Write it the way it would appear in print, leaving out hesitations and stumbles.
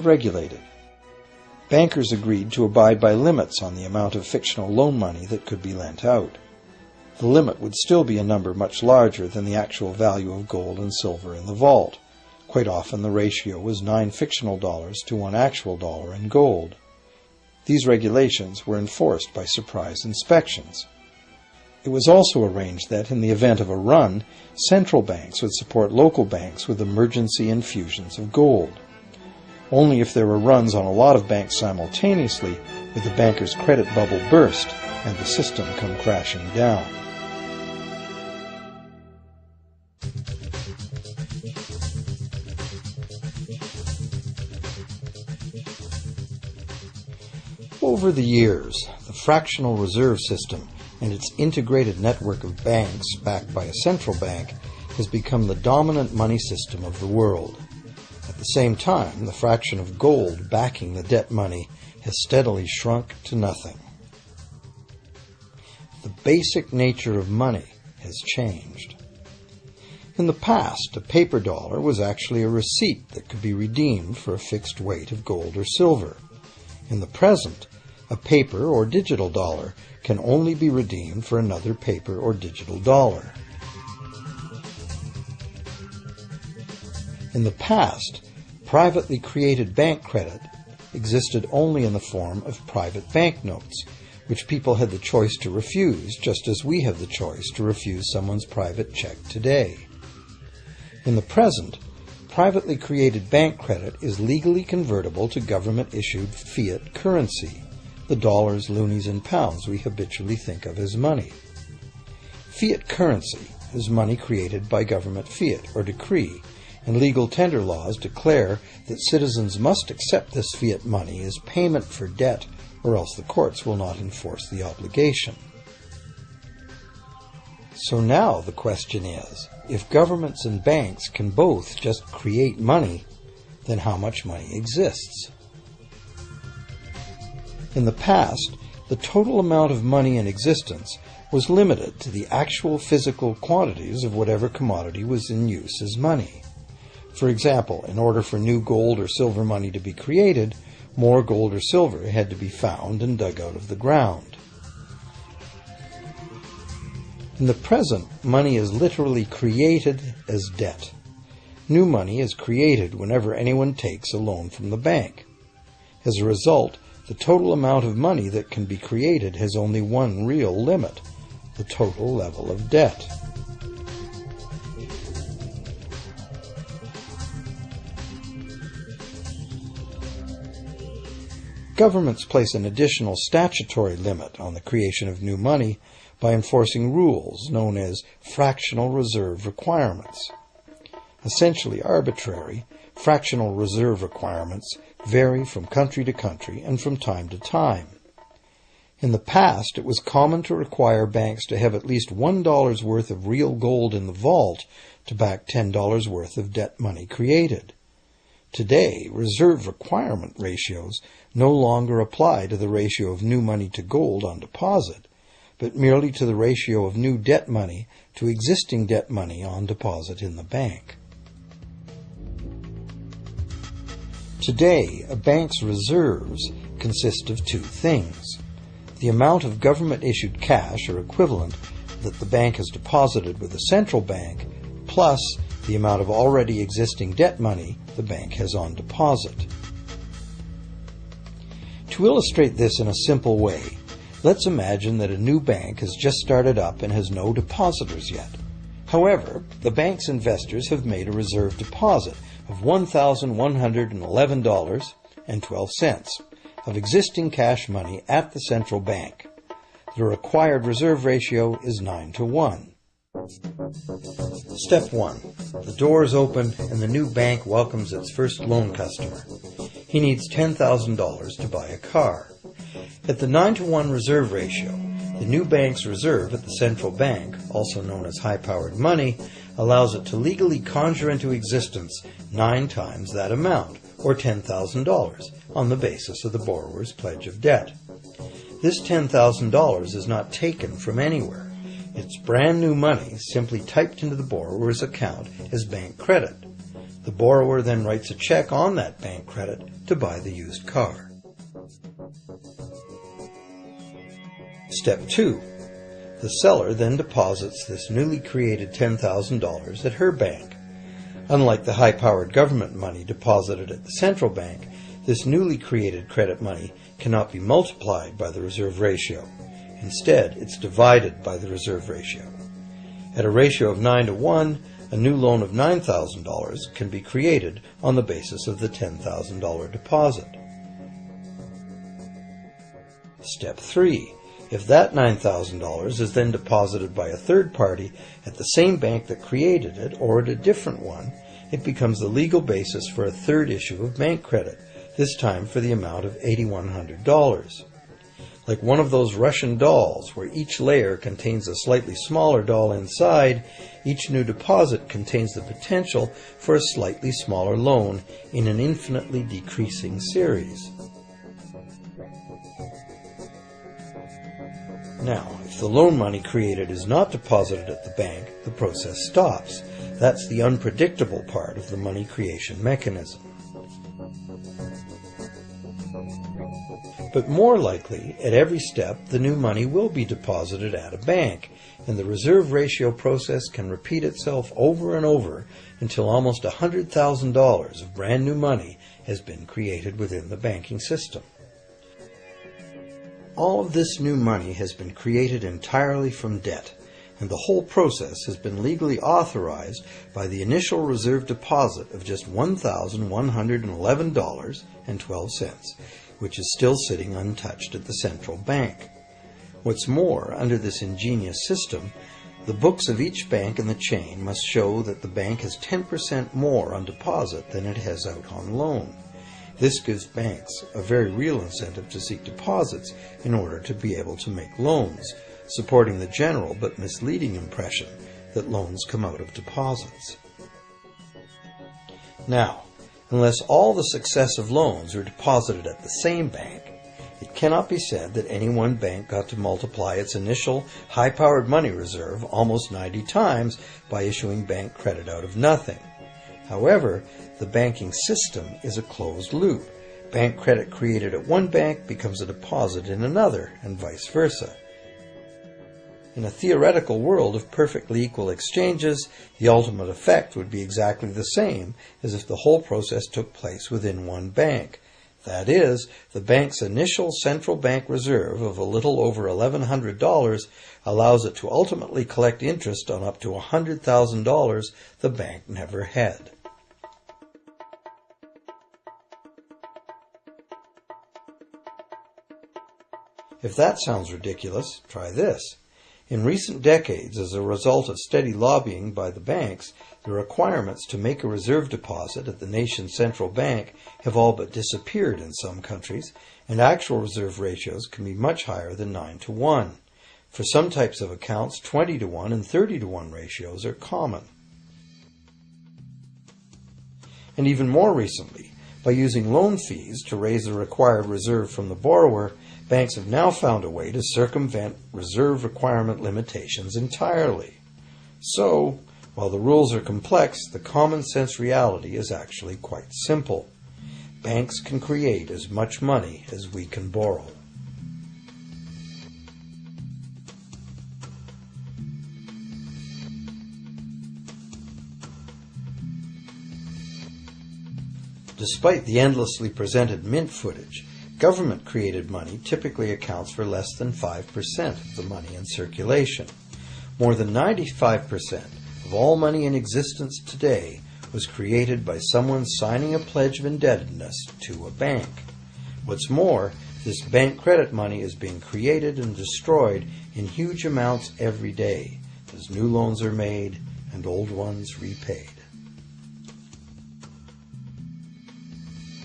regulated. Bankers agreed to abide by limits on the amount of fictional loan money that could be lent out. The limit would still be a number much larger than the actual value of gold and silver in the vault. Quite often the ratio was 9 fictional dollars to 1 actual dollar in gold. These regulations were enforced by surprise inspections. It was also arranged that, in the event of a run, central banks would support local banks with emergency infusions of gold. Only if there were runs on a lot of banks simultaneously would the banker's credit bubble burst and the system come crashing down. Over the years, the fractional reserve system and its integrated network of banks backed by a central bank has become the dominant money system of the world. At the same time, the fraction of gold backing the debt money has steadily shrunk to nothing. The basic nature of money has changed. In the past, a paper dollar was actually a receipt that could be redeemed for a fixed weight of gold or silver. In the present, a paper or digital dollar can only be redeemed for another paper or digital dollar. In the past, privately created bank credit existed only in the form of private banknotes, which people had the choice to refuse, just as we have the choice to refuse someone's private check today. In the present, privately created bank credit is legally convertible to government-issued fiat currency, the dollars, loonies, and pounds we habitually think of as money. Fiat currency is money created by government fiat or decree, and legal tender laws declare that citizens must accept this fiat money as payment for debt, or else the courts will not enforce the obligation. So now the question is, if governments and banks can both just create money, then how much money exists? In the past, the total amount of money in existence was limited to the actual physical quantities of whatever commodity was in use as money. For example, in order for new gold or silver money to be created, more gold or silver had to be found and dug out of the ground. In the present, money is literally created as debt. New money is created whenever anyone takes a loan from the bank. As a result, the total amount of money that can be created has only one real limit: the total level of debt. Governments place an additional statutory limit on the creation of new money by enforcing rules known as fractional reserve requirements. Essentially arbitrary, fractional reserve requirements vary from country to country and from time to time. In the past, it was common to require banks to have at least $1 worth of real gold in the vault to back $10 worth of debt money created. Today, reserve requirement ratios no longer apply to the ratio of new money to gold on deposit, but merely to the ratio of new debt money to existing debt money on deposit in the bank. Today, a bank's reserves consist of two things: the amount of government-issued cash or equivalent that the bank has deposited with the central bank, plus the amount of already existing debt money the bank has on deposit. To illustrate this in a simple way, let's imagine that a new bank has just started up and has no depositors yet. However, the bank's investors have made a reserve deposit of $1,111.12 of existing cash money at the central bank. The required reserve ratio is 9-to-1. Step 1. The door is open and the new bank welcomes its first loan customer. He needs $10,000 to buy a car. At the 9-to-1 reserve ratio, the new bank's reserve at the central bank, also known as high-powered money, allows it to legally conjure into existence 9 times that amount, or $10,000, on the basis of the borrower's pledge of debt. This $10,000 is not taken from anywhere. It's brand new money simply typed into the borrower's account as bank credit. The borrower then writes a check on that bank credit to buy the used car. Step 2. The seller then deposits this newly created $10,000 at her bank. Unlike the high-powered government money deposited at the central bank, this newly created credit money cannot be multiplied by the reserve ratio. Instead, it's divided by the reserve ratio. At a ratio of 9-to-1, a new loan of $9,000 can be created on the basis of the $10,000 deposit. Step 3. If that $9,000 is then deposited by a third party at the same bank that created it or at a different one, it becomes the legal basis for a third issue of bank credit, this time for the amount of $8,100. Like one of those Russian dolls where each layer contains a slightly smaller doll inside, each new deposit contains the potential for a slightly smaller loan in an infinitely decreasing series. Now, if the loan money created is not deposited at the bank, the process stops. That's the unpredictable part of the money creation mechanism. But more likely, at every step, the new money will be deposited at a bank, and the reserve ratio process can repeat itself over and over until almost $100,000 of brand new money has been created within the banking system. All of this new money has been created entirely from debt, and the whole process has been legally authorized by the initial reserve deposit of just $1,111.12, which is still sitting untouched at the central bank. What's more, under this ingenious system, the books of each bank in the chain must show that the bank has 10% more on deposit than it has out on loan. This gives banks a very real incentive to seek deposits in order to be able to make loans, supporting the general but misleading impression that loans come out of deposits. Now, unless all the successive loans are deposited at the same bank, it cannot be said that any one bank got to multiply its initial high-powered money reserve almost 90 times by issuing bank credit out of nothing. However, the banking system is a closed loop. Bank credit created at one bank becomes a deposit in another, and vice versa. In a theoretical world of perfectly equal exchanges, the ultimate effect would be exactly the same as if the whole process took place within one bank. That is, the bank's initial central bank reserve of a little over $1,100 allows it to ultimately collect interest on up to $100,000 the bank never had. If that sounds ridiculous, try this. In recent decades, as a result of steady lobbying by the banks, the requirements to make a reserve deposit at the nation's central bank have all but disappeared in some countries, and actual reserve ratios can be much higher than 9-to-1. For some types of accounts, 20-to-1 and 30-to-1 ratios are common. And even more recently, by using loan fees to raise the required reserve from the borrower, banks have now found a way to circumvent reserve requirement limitations entirely. So, while the rules are complex, the common sense reality is actually quite simple. Banks can create as much money as we can borrow. Despite the endlessly presented mint footage, government-created money typically accounts for less than 5% of the money in circulation. More than 95% of all money in existence today was created by someone signing a pledge of indebtedness to a bank. What's more, this bank credit money is being created and destroyed in huge amounts every day, as new loans are made and old ones repaid.